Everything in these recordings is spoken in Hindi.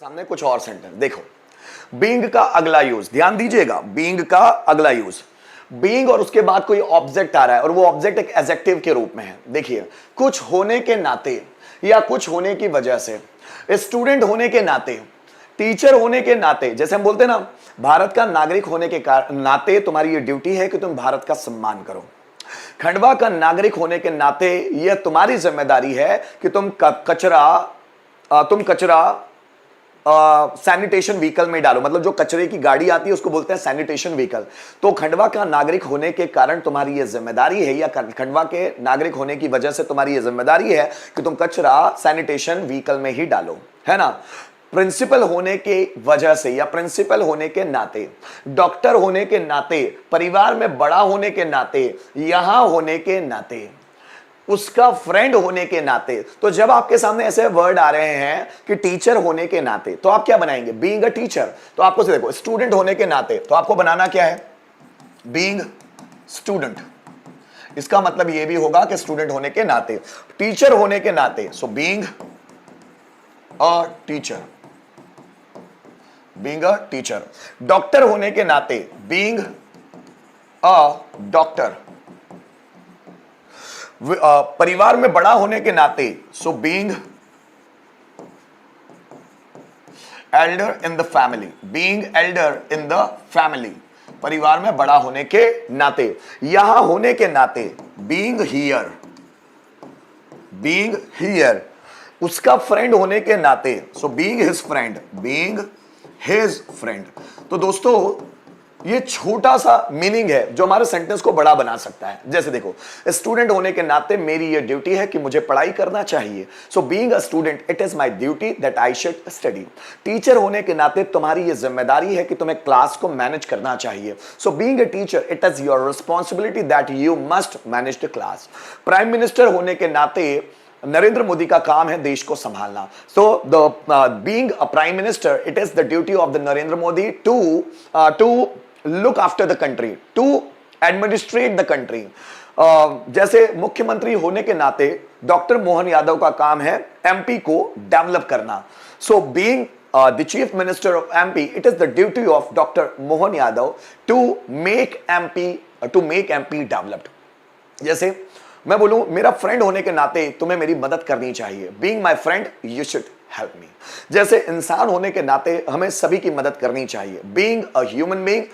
सामने कुछ और सेंटर देखो। बीइंग का अगला यूज ध्यान दीजिएगा, बीइंग का अगला यूज, बीइंग और उसके बाद कोई ऑब्जेक्ट आ रहा है और वो ऑब्जेक्ट एक एडजेक्टिव के रूप में है। देखिए, कुछ होने के नाते या कुछ होने की वजह से, स्टूडेंट होने के नाते, टीचर होने के नाते, जैसे हम बोलते हैं ना, भारत का नागरिक होने के नाते तुम्हारी ये ड्यूटी है कि तुम भारत का सम्मान करो। खंडवा का नागरिक होने के नाते यह तुम्हारी जिम्मेदारी है कि तुम कचरा सैनिटेशन व्हीकल में डालो। मतलब जो कचरे की गाड़ी आती है उसको बोलते हैं सैनिटेशन व्हीकल। तो खंडवा का नागरिक होने के कारण तुम्हारी यह जिम्मेदारी है, या खंडवा के नागरिक होने की वजह से तुम्हारी यह जिम्मेदारी है कि तुम कचरा सैनिटेशन व्हीकल में ही डालो, है ना। प्रिंसिपल होने के वजह से या प्रिंसिपल होने के नाते, डॉक्टर होने के नाते, परिवार में बड़ा होने के नाते, यहां होने के नाते, उसका फ्रेंड होने के नाते। तो जब आपके सामने ऐसे वर्ड आ रहे हैं कि टीचर होने के नाते, तो आप क्या बनाएंगे? Being a teacher. तो आपको से देखो, स्टूडेंट होने के नाते, तो आपको बनाना क्या है? Being student. इसका मतलब यह भी होगा कि स्टूडेंट होने के नाते। टीचर होने के नाते, सो being a teacher, being a teacher. Doctor होने के नाते, बीइंग अ डॉक्टर। परिवार में बड़ा होने के नाते, so being Elder in the family, being Elder in the family, परिवार में बड़ा होने के नाते। यहां होने के नाते, बीइंग हियर, बीइंग हियर। उसका फ्रेंड होने के नाते, so being his friend, being his friend. तो दोस्तों, ये छोटा सा मीनिंग है जो हमारे सेंटेंस को बड़ा बना सकता है। जैसे देखो, स्टूडेंट होने के नाते मेरी ये ड्यूटी है कि मुझे पढ़ाई करना चाहिए। So being a student, it is my duty that I should study. Teacher होने के नाते तुम्हारी ये जिम्मेदारी है कि तुम्हें क्लास को मैनेज करना चाहिए। So being a teacher, it is your responsibility that you must manage the class. Prime minister होने के नाते नरेंद्र मोदी का काम है देश को संभालना। So the being a prime minister, it is the duty of the Narendra Modi to look after the country, to administrate the country. जैसे मुख्यमंत्री होने के नाते डॉक्टर मोहन यादव का काम है एमपी को डेवलप करना। So being the chief minister of MP, it is the duty of doctor Mohan Yadav to make MP developed. जैसे मैं बोलूं, मेरा फ्रेंड होने के नाते तुम्हें मेरी मदद करनी चाहिए। Being my friend, you should help me. जैसे इंसान होने के नाते हमें सभी की मदद करनी चाहिए। Being a human being,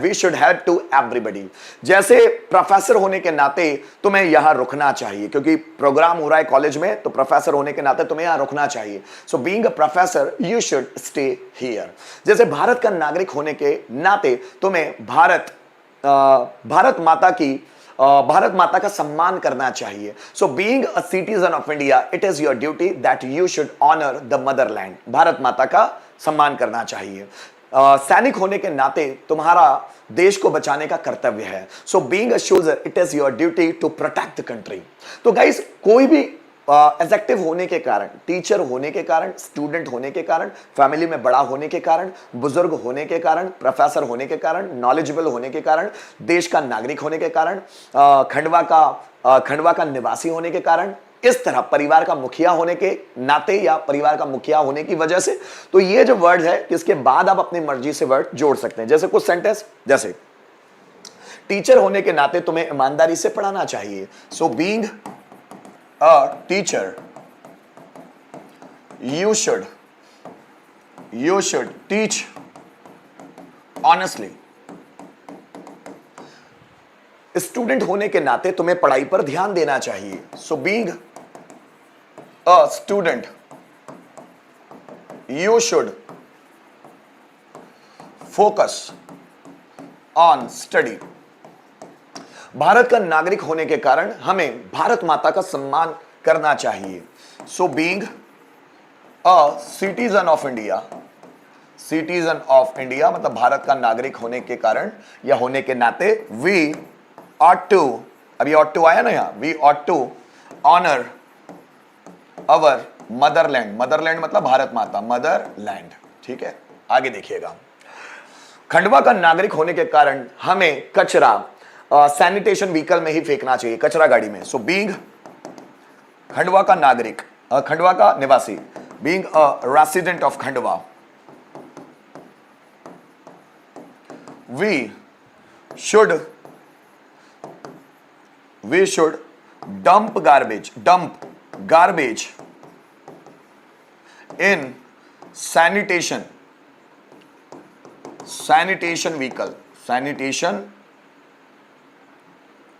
we should help to everybody. जैसे प्रोफेसर होने के नाते तुम्हें यहां रुकना चाहिए, क्योंकि प्रोग्राम हो रहा है कॉलेज में, तो प्रोफेसर होने के नाते तुम्हें यहां रुकना चाहिए। So being a professor, you should stay here. जैसे भारत का नागरिक होने के नाते तुम्हें भारत माता का सम्मान करना चाहिए। So being a citizen of India, it is your duty that you should honour the motherland. Bharat Mata का सम्मान करना चाहिए। सैनिक होने के नाते तुम्हारा देश को बचाने का कर्तव्य है। So being a soldier, it is your duty to protect the country. तो गाइस, कोई भी एग्जेक्टिव होने के कारण, टीचर होने के कारण, स्टूडेंट होने के कारण, फैमिली में बड़ा होने के कारण, बुजुर्ग होने के कारण, प्रोफेसर होने के कारण, नॉलेजेबल होने के कारण, देश का नागरिक होने के कारण, खंडवा का निवासी होने के कारण, इस तरह परिवार का मुखिया होने के नाते या परिवार का मुखिया होने की वजह से। तो ये जो वर्ड है, इसके बाद आप अपनी मर्जी से वर्ड जोड़ सकते हैं। जैसे कुछ सेंटेंस, जैसे टीचर होने के नाते तुम्हें ईमानदारी से पढ़ाना चाहिए। So being a teacher, you should teach honestly। Student होने के नाते तुम्हें पढ़ाई पर ध्यान देना चाहिए। So being a student, you should focus on study। Bharat का नागरिक होने के कारण हमें भारत माता का सम्मान करना चाहिए। So being a citizen of India, citizen of India मतलब भारत का नागरिक होने के कारण या होने के नाते, वी ऑट टू, अभी ऑट टू आया ना यहां, we ought to honour our motherland. Motherland मतलब भारत माता, मदरलैंड। ठीक है, आगे देखिएगा। खंडवा का नागरिक होने के कारण हमें कचरा सैनिटेशन व्हीकल में ही फेंकना चाहिए, कचरा गाड़ी में। सो बीइंग खंडवा का नागरिक, खंडवा का निवासी, being a resident of Khandwa, we should dump garbage in sanitation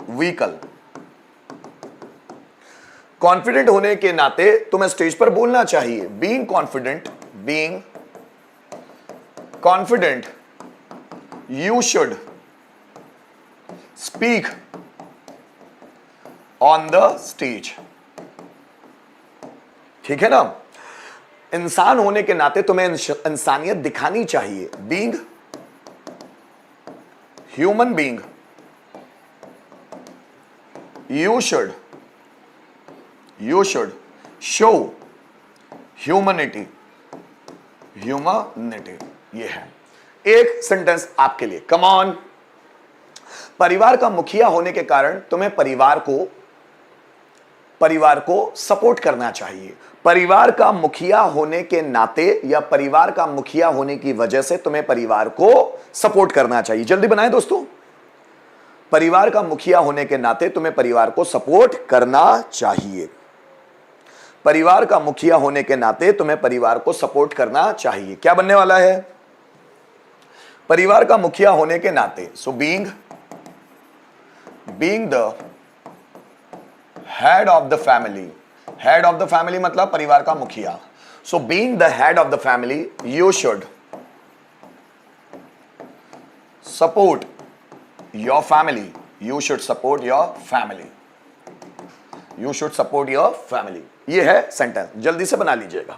vehicle. Confident होने के नाते तुम्हें स्टेज पर बोलना चाहिए. Being confident you should speak on the stage. ठीक है ना. इंसान होने के नाते तुम्हें इंसानियत दिखानी चाहिए. Being human being you should show humanity. ये है एक सेंटेंस आपके लिए. Come on. परिवार का मुखिया होने के कारण तुम्हें परिवार को सपोर्ट करना चाहिए. परिवार का मुखिया होने के नाते या परिवार का मुखिया होने की वजह से तुम्हें परिवार को सपोर्ट करना चाहिए. जल्दी बनाएं दोस्तों. परिवार का मुखिया होने के नाते तुम्हें परिवार को सपोर्ट करना चाहिए. परिवार का मुखिया होने के नाते तुम्हें परिवार को सपोर्ट करना चाहिए. क्या बनने वाला है? परिवार का मुखिया होने के नाते. सो being the head of the family मतलब परिवार का मुखिया. सो being the head of the family you should support your family. ये है सेंटेंस. जल्दी से बना लीजिएगा.